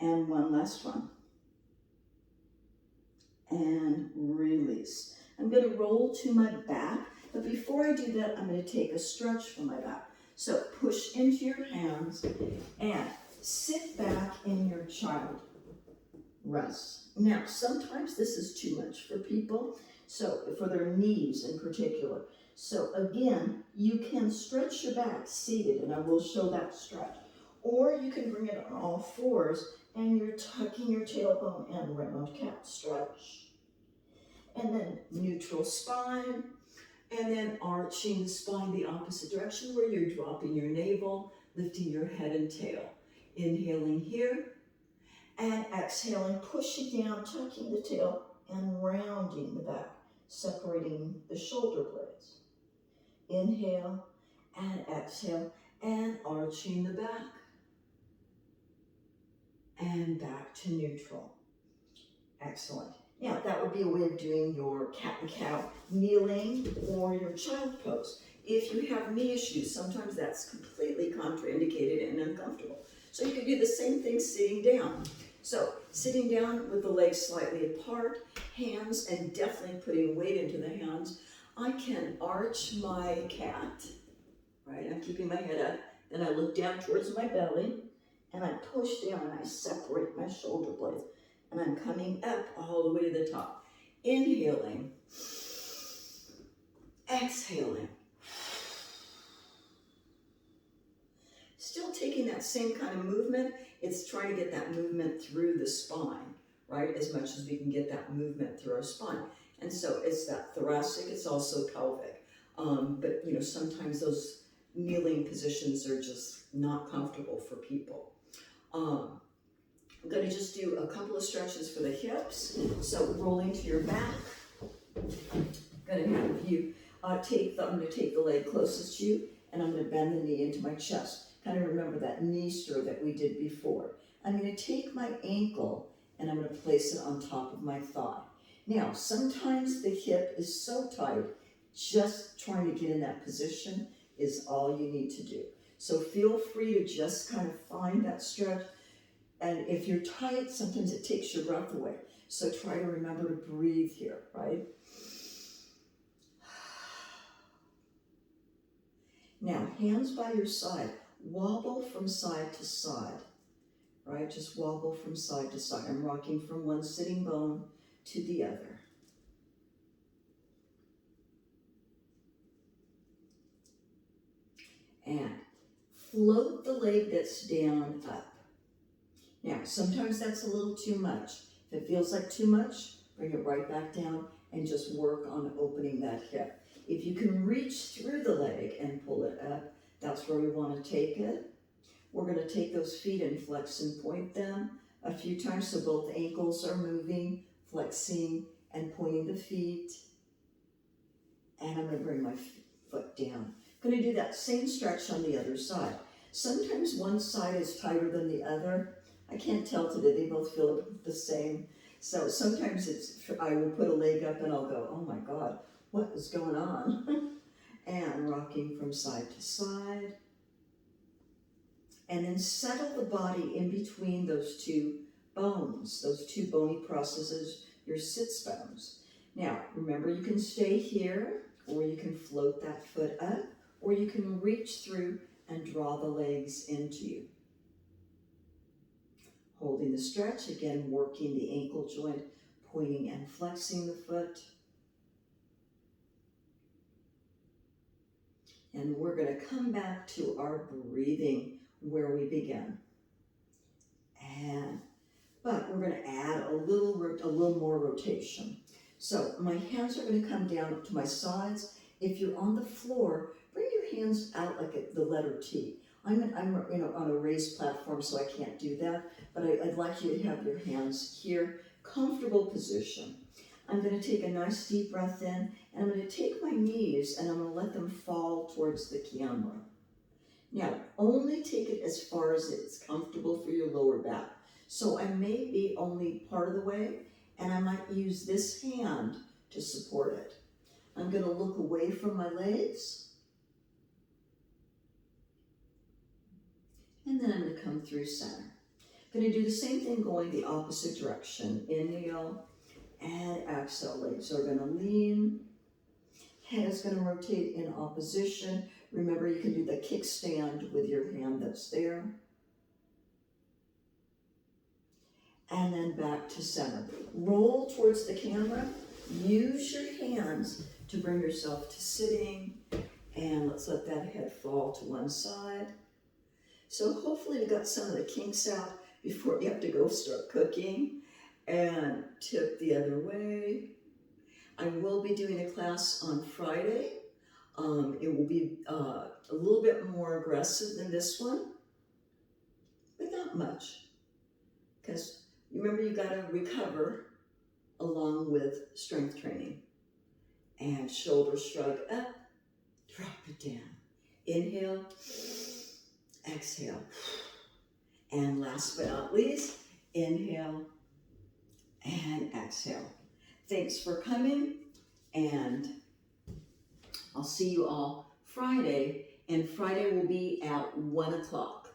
And one last one. And release. I'm going to roll to my back, but before I do that, I'm going to take a stretch from my back. So push into your hands and sit back in your child rest. Now, sometimes this is too much for people, so for their knees in particular. So again, you can stretch your back seated, and I will show that stretch. Or you can bring it on all fours, and you're tucking your tailbone and round cat stretch. And then neutral spine, and then arching the spine the opposite direction where you're dropping your navel, lifting your head and tail. Inhaling here, and exhaling, pushing down, tucking the tail, and rounding the back, separating the shoulder blades. Inhale, and exhale, and arching the back. And back to neutral. Excellent. Now, that would be a way of doing your cat and cow kneeling or your child pose. If you have knee issues, sometimes that's completely contraindicated and uncomfortable. So you can do the same thing sitting down. So sitting down with the legs slightly apart, hands, and definitely putting weight into the hands, I can arch my cat, right? I'm keeping my head up, then I look down towards my belly, and I push down and I separate my shoulder blades. And I'm coming up all the way to the top. Inhaling. Exhaling. Still taking that same kind of movement. It's trying to get that movement through the spine, right? As much as we can get that movement through our spine. And so it's that thoracic, it's also pelvic. But you know, sometimes those kneeling positions are just not comfortable for people. I'm going to just do a couple of stretches for the hips. So rolling to your back. I'm going to have you I'm going to take the leg closest to you, and I'm going to bend the knee into my chest. Kind of remember that knee stir that we did before. I'm going to take my ankle, and I'm going to place it on top of my thigh. Now, sometimes the hip is so tight, just trying to get in that position is all you need to do. So feel free to just kind of find that stretch. And if you're tight, sometimes it takes your breath away. So try to remember to breathe here, right? Now, hands by your side. Wobble from side to side, right? Just wobble from side to side. I'm rocking from one sitting bone to the other. And float the leg that's down up. Now, sometimes that's a little too much. If it feels like too much, bring it right back down and just work on opening that hip. If you can reach through the leg and pull it up, that's where we want to take it. We're going to take those feet and flex and point them a few times so both ankles are moving, flexing and pointing the feet. And I'm going to bring my foot down. I'm going to do that same stretch on the other side. Sometimes one side is tighter than the other. I can't tell today, they both feel the same. So sometimes I will put a leg up and I'll go, oh my God, what is going on? And rocking from side to side. And then settle the body in between those two bones, those two bony processes, your sits bones. Now, remember you can stay here, or you can float that foot up, or you can reach through and draw the legs into you. Holding the stretch, again, working the ankle joint, pointing and flexing the foot. And we're going to come back to our breathing where we began. But we're going to add a little more rotation. So my hands are going to come down to my sides. If you're on the floor, bring your hands out like the letter T. I'm on a raised platform, so I can't do that, but I'd like you to have your hands here, comfortable position. I'm going to take a nice deep breath in, and I'm going to take my knees, and I'm going to let them fall towards the camera. Now, only take it as far as it's comfortable for your lower back. So I may be only part of the way, and I might use this hand to support it. I'm going to look away from my legs. And then I'm going to come through center. Gonna do the same thing going the opposite direction. Inhale and exhale. Legs are gonna lean. Head is gonna rotate in opposition. Remember, you can do the kickstand with your hand that's there. And then back to center. Roll towards the camera. Use your hands to bring yourself to sitting. And let's let that head fall to one side. So hopefully we got some of the kinks out before you have to go start cooking. And tip the other way. I will be doing a class on Friday. It will be a little bit more aggressive than this one, but not much. Because remember, you gotta recover along with strength training. And shoulder shrug up, drop it down. Inhale, exhale. And last but not least, inhale and exhale. Thanks for coming, and I'll see you all Friday, and Friday will be at 1 o'clock.